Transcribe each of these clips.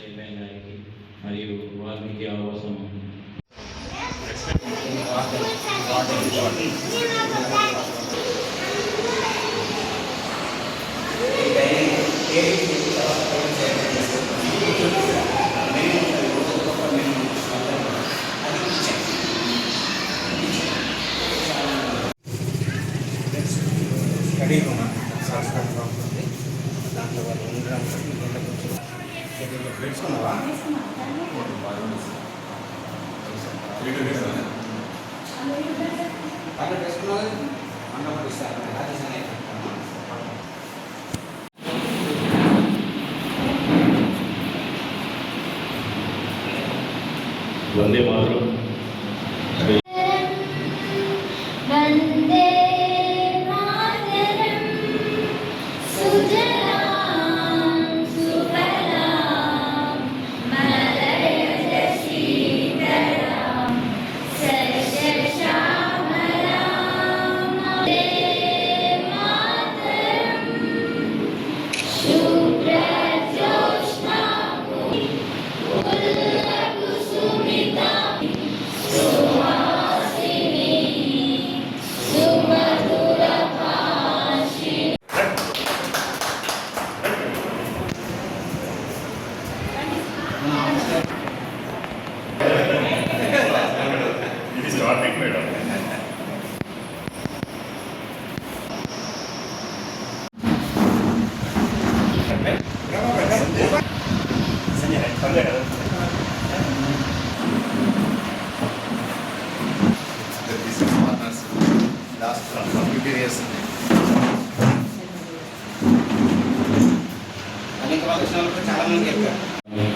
Chairman గారికి మరియు Valmiki ఆవాసం study room సంస్కృతంగా ఉంటుంది. దాంట్లో వాళ్ళు ఉండడానికి తెలుసుకున్నావా? అక్కడ తెలుసుకున్నా అన్నప్పుడు ఇస్తారు. వందే మాతరం.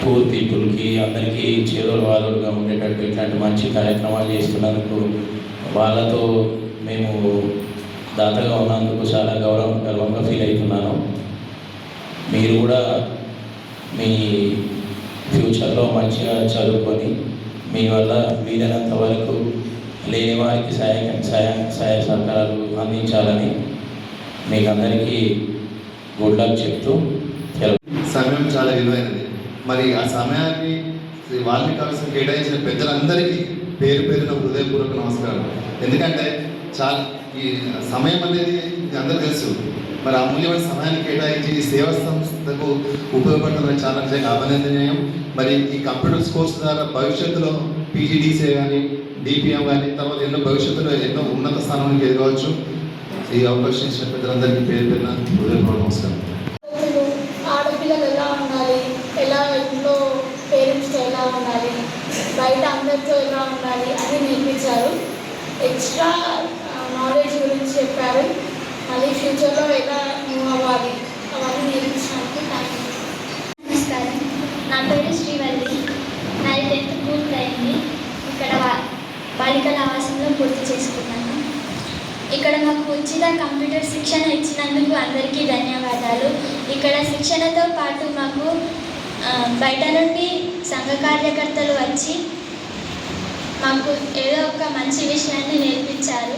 పూర్ పీపుల్కి అందరికీ చేదోడు వాదోడుగా ఉండేటట్టు ఇట్లాంటి మంచి కార్యక్రమాలు చేస్తున్నందుకు వాళ్ళతో మేము దాతగా ఉన్నందుకు చాలా గర్వంగా ఫీల్ అవుతున్నాను. మీరు కూడా మీ ఫ్యూచర్లో మంచిగా చదువుకొని మీ వల్ల వీలైనంత వరకు లేని వారికి సహాయ సహకారాలు అందించాలని మీకు అందరికీ గుడ్ లక్ చెప్తూ సమయం చాలా విలువైనది. మరి ఆ సమయాన్ని వాల్మీకి కోసం కేటాయించిన పెద్దలందరికీ పేరు పేరున హృదయపూర్వక నమస్కారం. ఎందుకంటే చాలా ఈ సమయం అనేది అందరూ తెలుసు. మరి అమూల్యమైన సమయాన్ని కేటాయించి ఈ సేవా సంస్థకు ఉపయోగపడడం చాలా అభినందనీయం. మరి ఈ కంప్యూటర్స్ కోర్స్ ద్వారా భవిష్యత్తులో పీజీడీసీ కానీ డిపిఎం కానీ తర్వాత భవిష్యత్తులో ఎన్నో ఉన్నత స్థానానికి ఎదగవచ్చు. ఈ అవకాశం ఇచ్చిన పెద్దలందరికీ పేరు పేరున హృదయపూర్వక నమస్కారం. ఆడపిల్లలు ఎలా ఉండాలి, ఎలా ఇంట్లో పేరెంట్స్తో ఎలా ఉండాలి, బయట అందరితో ఎలా ఉండాలి అని నేర్పించారు. ఎక్స్ట్రా నాలెడ్జ్ గురించి చెప్పారు. మళ్ళీ ఫ్యూచర్లో ఎలా మూవ్ అవ్వాలి అవన్నీ నేర్పించినందుకు థ్యాంక్ యూ. నమస్కారం, నా పేరు శ్రీవల్లి. నాది 10th పూర్తయింది. ఇక్కడ బాలికల ఆవాసంలో పూర్తి చేసుకున్నాను. ఇక్కడ మాకు ఉచిత కంప్యూటర్ శిక్షణ ఇచ్చినందుకు అందరికీ ధన్యవాదాలు. ఇక్కడ శిక్షణతో పాటు మాకు బయట నుండి సంఘ కార్యకర్తలు వచ్చి మాకు ఏదో ఒక మంచి విషయాన్ని నేర్పించారు.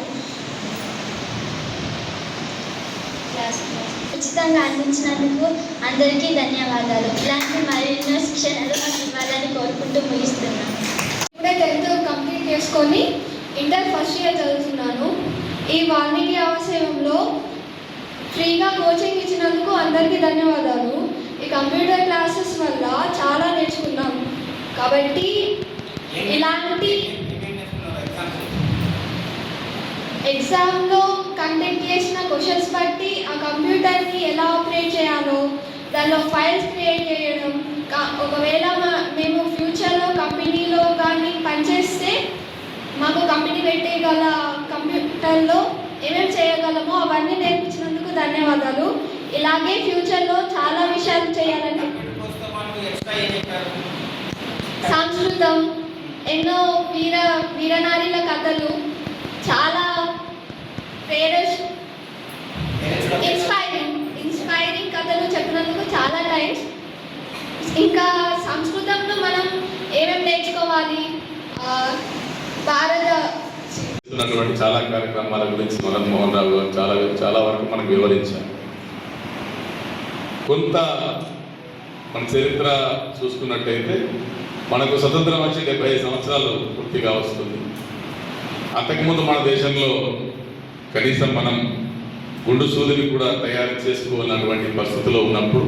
ఉచితంగా అందించినందుకు అందరికీ ధన్యవాదాలు. ఇలాంటి మరెన్నో శిక్షణలు మాకు ఇవ్వాలని కోరుకుంటూ ముగిస్తున్నాను. ఇప్పుడే 10th కంప్లీట్ చేసుకొని ఇంటర్ ఫస్ట్ ఇయర్ చదువుతున్నాను. ఈ వాల్మీకి ఆవాసంలో ఫ్రీగా కోచింగ్ ఇచ్చినందుకు అందరికీ ధన్యవాదాలు. ఈ కంప్యూటర్ క్లాసెస్ వల్ల చాలా నేర్చుకున్నాం. కాబట్టి ఇలాంటి ఎగ్జామ్లో కండక్ట్ చేసిన క్వశ్చన్స్ బట్టి ఆ కంప్యూటర్ని ఎలా ఆపరేట్ చేయాలో, దానిలో ఫైల్స్ క్రియేట్ చేయడం, ఒకవేళ మేము ఫ్యూచర్లో కంపెనీలో కానీ పనిచేస్తే మాకు కంపెనీ పెట్టేయగల కంప్యూటర్లో ఏమేమి చేయగలమో అవన్నీ నేర్పించినందుకు ధన్యవాదాలు. ఇలాగే ఫ్యూచర్లో చాలా విషయాలు చేయాలని. సంస్కృతం, ఎన్నో వీరనారీల కథలు, చాలా ఇన్స్పైరింగ్ కథలు చెప్పినందుకు చాలా థ్యాంక్స్. ఇంకా సంస్కృతంలో మనం ఏమేమి నేర్చుకోవాలి, చాలా కార్యక్రమాల గురించి మదన్మోహన్ రావు గారు చాలా వరకు మనకు వివరించారు. కొంత మన చరిత్ర చూసుకున్నట్టయితే మనకు స్వతంత్రం వచ్చి 75 సంవత్సరాలు పూర్తిగా వస్తుంది. అంతకుముందు మన దేశంలో కనీసం మనం గుండు సూదిని కూడా తయారు చేసుకోవాలన్నటువంటి పరిస్థితిలో ఉన్నప్పుడు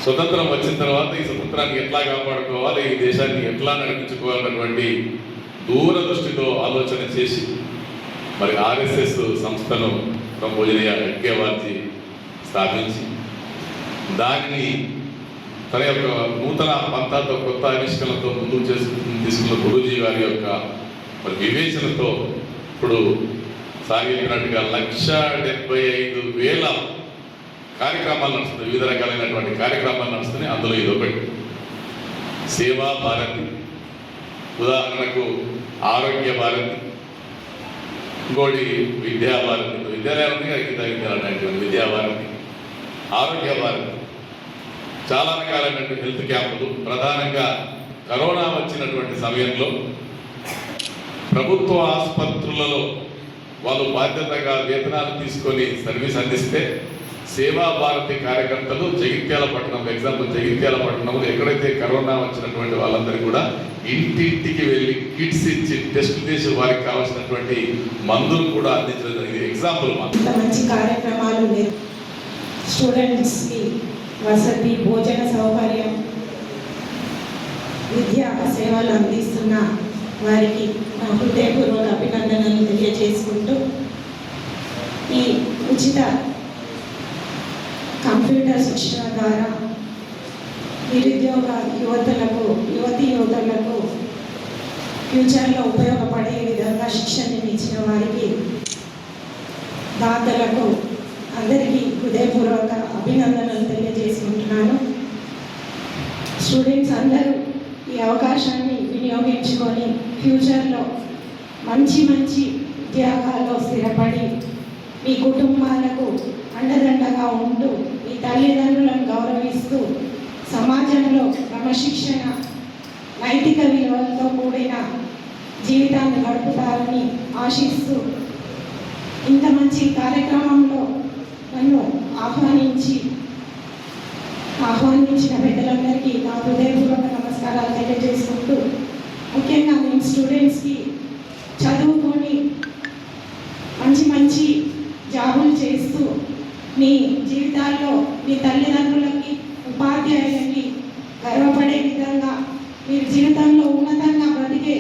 స్వతంత్రం వచ్చిన తర్వాత ఈ స్వతంత్రాన్ని ఎట్లా కాపాడుకోవాలి, ఈ దేశాన్ని ఎట్లా నడిపించుకోవాలన్నటువంటి దూరదృష్టితో ఆలోచన చేసి మరి ఆర్ఎస్ఎస్ సంస్థను పూజనీయ అడ్గేవార్జీ స్థాపించి దానిని తన యొక్క నూతన పంతాతో కొత్త ఆవిష్కరణలతో ముందుకు తీసుకున్న గురూజీ గారి యొక్క మరి వివేచనతో ఇప్పుడు సాగినట్టుగా 1,75,000 కార్యక్రమాలు నడుస్తున్నాయి. వివిధ రకాలైనటువంటి కార్యక్రమాలు నడుస్తున్నాయి. అందులో ఇది ఒకటి సేవా భారతి, ఉదాహరణకు ఆరోగ్య భారతి, ఇంకోటి విద్యా భారతి, విద్యాలయం విద్యా భారతి, ఆరోగ్య భారతి, చాలా రకాలైనటువంటి హెల్త్ క్యాంపులు. ప్రధానంగా కరోనా వచ్చినటువంటి సమయంలో ప్రభుత్వ ఆసుపత్రులలో వాళ్ళు బాధ్యతగా వేతనాలు తీసుకొని సర్వీస్ అందిస్తే సేవా భారతి కార్యకర్తలు జగిత్యాల పట్టణం, ఎగ్జాంపుల్ జగిత్యాల పట్టణంలో ఎక్కడైతే కరోనా వచ్చినటువంటి వాళ్ళందరూ కూడా ఇంటింటికి వెళ్ళి కిట్స్ ఇచ్చి టెస్టులు చేసి వారికి కావాల్సినటువంటి మందులు కూడా అందించడం జరిగింది. ఎగ్జాంపుల్ మంచి కార్యక్రమాలు స్టూడెంట్స్కి వసతి, భోజన సౌకర్యం, విద్యా సేవలు అందిస్తున్న వారికి నా హృదయపూర్వక అభినందనలు తెలియజేసుకుంటూ ఈ ఉచిత కంప్యూటర్ శిక్షణ ద్వారా నిరుద్యోగ యువతీ యువతులకు ఫ్యూచర్లో ఉపయోగపడే విధంగా శిక్షణ ఇచ్చిన వారికి, దాతలకు అందరికీ హృదయపూర్వక అభినందనలు తెలియజేసుకుంటున్నాను. స్టూడెంట్స్ అందరూ ఈ అవకాశాన్ని వినియోగించుకొని ఫ్యూచర్లో మంచి ఉద్యోగాల్లో స్థిరపడి మీ కుటుంబాలకు అండదండగా ఉంటూ మీ తల్లిదండ్రులను గౌరవిస్తూ సమాజంలో క్రమశిక్షణ, నైతిక విలువలతో కూడిన జీవితాన్ని గడుపుతారని ఆశిస్తూ ఇంత మంచి కార్యక్రమంలో నన్ను ఆహ్వానించిన పెద్దలందరికీ నా హృదయపూర్వక నమస్కారాలు తెలియజేసుకుంటూ, ముఖ్యంగా నేను స్టూడెంట్స్కి చదువుకొని మంచి జాబులు చేస్తూ మీ జీవితాల్లో మీ తల్లిదండ్రులకి, ఉపాధ్యాయులకి గర్వపడే విధంగా మీరు జీవితంలో ఉన్నతంగా బ్రతికే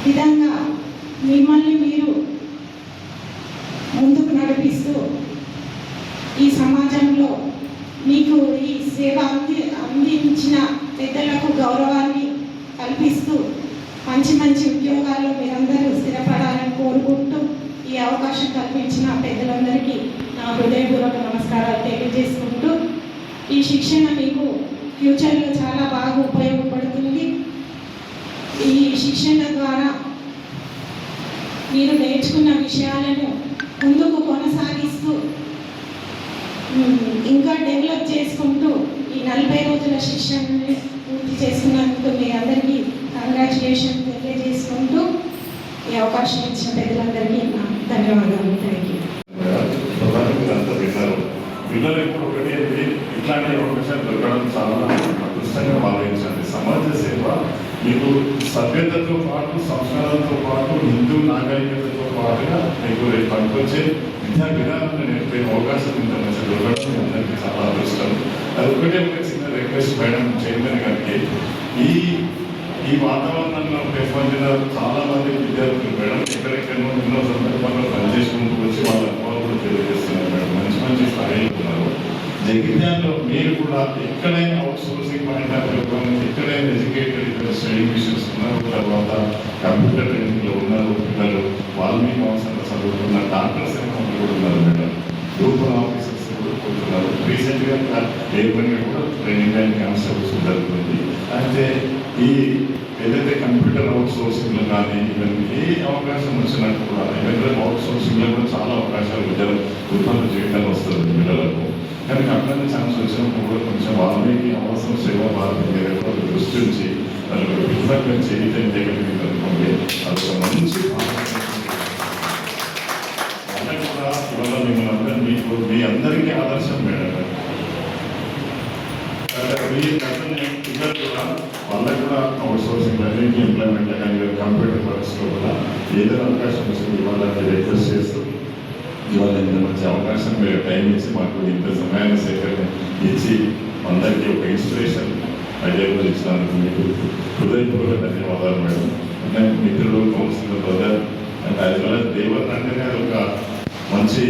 విధంగా మిమ్మల్ని మీరు ముందుకు నడిపిస్తూ ఈ సమాజంలో మీకు ఈ సేవ అందించిన పెద్దలకు గౌరవాన్ని కల్పిస్తూ మంచి ఉద్యోగాల్లో మీరందరూ స్థిరపడాలని కోరుకుంటూ ఈ అవకాశం కల్పించిన పెద్దలందరికీ నా హృదయపూర్వక నమస్కారాలు తెలియజేసుకుంటూ, ఈ శిక్షణ మీకు ఫ్యూచర్లో చాలా బాగా ఉపయోగపడుతుంది. ఈ శిక్షణ ద్వారా మీరు నేర్చుకున్న విషయాలను ముందుకు కొనసాగిస్తూ ఇంకా డెవలప్ చేసుకుంటూ ఈ 40 రోజుల శిక్షణని పూర్తి చేసుకున్నందుకు మీ అందరికీ కంగ్రాచులేషన్ తెలియజేసుకుంటూ ఈ అవకాశం ఇచ్చిన పెద్దలందరికీ నా ధన్యవాదాలు. Thank you. పిల్లలు ఇప్పుడు ఒకటి ఇట్లాంటి అవకాశాలు దొరకడం చాలా అదృష్టంగా భావించండి. సమాజ సేవ మీకు సభ్యతతో పాటు, సంస్కారాలతో పాటు, హిందూ నాగరికతతో పాటుగా మీకు పనికొచ్చే విద్యా విధానాన్ని నేర్పే అవకాశం ఇంత మంచి దొరకడం అందరికీ చాలా అదృష్టం. అది ఒకటే ఒక చిన్న రిక్వెస్ట్ మేడం చైర్మన్ గారికి, ఈ వాతావరణంలో పెంపొందిన చాలా మంది విద్యార్థులు మేడం ఎక్కడెక్కడో ఎన్నో సందర్భాల్లో పనిచేసుకుంటూ వచ్చి వాళ్ళ అనుభవాలు కూడా తెలియజేస్తున్నారు మేడం. మంచి స్థాయిలో ఉన్నారు. జగిత్యాలలో మీరు కూడా ఎక్కడైనా out sourcing point of view, ఎక్కడైనా ఎడ్యుకేటెడ్ స్టడీ మిషన్స్ ఉన్నారు, తర్వాత కంప్యూటర్ ట్రైనింగ్లో ఉన్నారు పిల్లలు, వాల్మీకి అవసరంలో చదువుతున్న డాక్టర్స్ కూడా ఉన్నారు మేడం. గ్రూప్ ఆఫీసర్స్ కూడా కోరుతున్నారు. రీసెంట్గా లేబర్గా కూడా ట్రైనింగ్ అండ్ క్యాంప్స్ జరుగుతుంది. అయితే ఈ ఏదైతే కంప్యూటర్ అవుట్ సోర్సింగ్లో కానీ ఇవన్నీ ఏ అవకాశం వచ్చినట్టు కూడా ఏదైతే అవుట్ సోర్సింగ్లో కూడా చాలా అవకాశాలు విద్యలు ఉత్పత్తి చేయడానికి వస్తుంది పిల్లలకు. కానీ అట్లనే ఛాన్స్ వచ్చినప్పుడు కూడా కొంచెం వాల్మీకి అవసరం సేవా భారతి దృష్టి నుంచి వాళ్ళకి పిల్లలకు చేయటం చేయగలిగిందనుకోండి అదొక మంచి వాళ్ళకి కూడా ఇవాళ మిమ్మల్ని అందరూ మీ అందరికీ ఆదర్శం మేడం. పిల్లలు కూడా వాళ్ళకు కూడా అవుట్ సోర్సింగ్ లెర్నింగ్ ఎంప్లాయ్మెంట్ కానీ కంప్యూటర్ వర్క్స్లో కూడా ఏదైనా అవకాశం వస్తుంది ఇవ్వాలని రిక్వెస్ట్ చేస్తూ ఇవాళ ఇంత మంచి అవకాశం మీరు టైం ఇచ్చి మాకు ఇంత సమయాన్ని సేకరణ ఇచ్చి అందరికీ ఒక ఇన్స్పిరేషన్ ఐడియాలు ఇచ్చినందుకు మీకు హృదయపూర్వక ధన్యవాదాలు మేడం. మిత్రులు కౌన్సిలర్ బ్రదర్ అండ్ అది వల్ల దేవర్ అంటేనే అది ఒక మంచి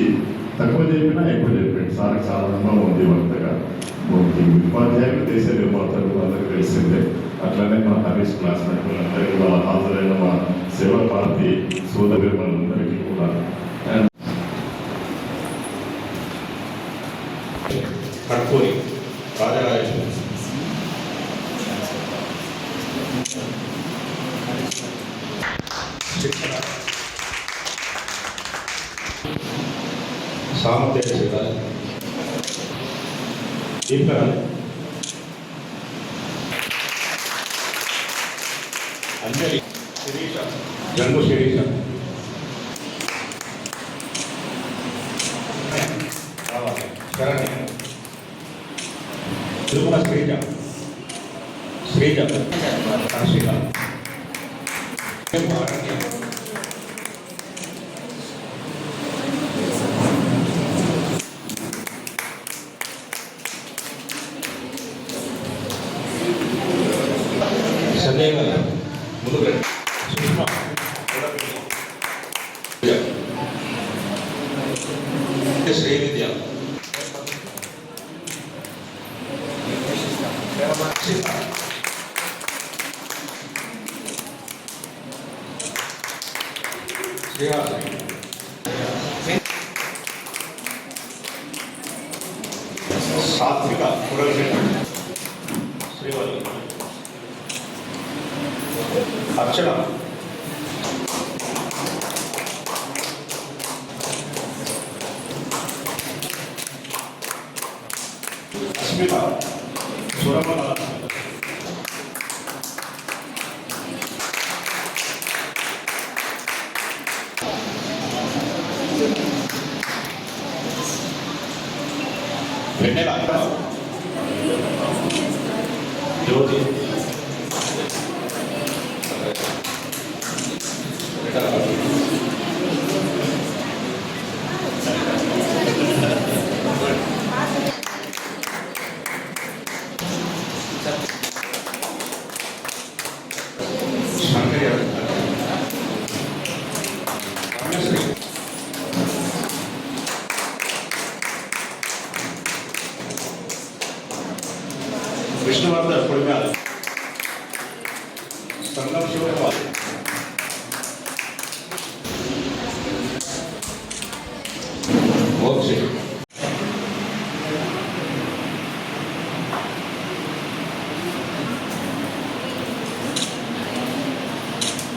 తక్కువ చెప్పినా ఎక్కువ చెప్పాడు సార్కి చాలా అనుభవం ఉంది వంతగా ఉపాధ్యాయులు దేశ నిర్మాతలు అందరికీ తెలిసిందే. అట్లనే మా హరీష్ క్లాస్మేట్ అందరికీ వాళ్ళ హాజరైన మా సేవా పార్టీ సోదరు మనందరికీ కూడా కట్పూరి రాజరాజేశ్వరి సామర్థ్య అంజలి శిరీష జంగు శిరీష శరణ్య తిరుమల శ్రీజ శ్రీజ హర్షిక సంజయ్ గారు ముందుకు సుష్మా శ్రీ విద్య శ్రీహాసని సాత్విక శ్రీవల్లి అర్చన అస్మిత సురమల వెన్నెల జ్యోతి విష్ణువర్ధన్ పొడిగారు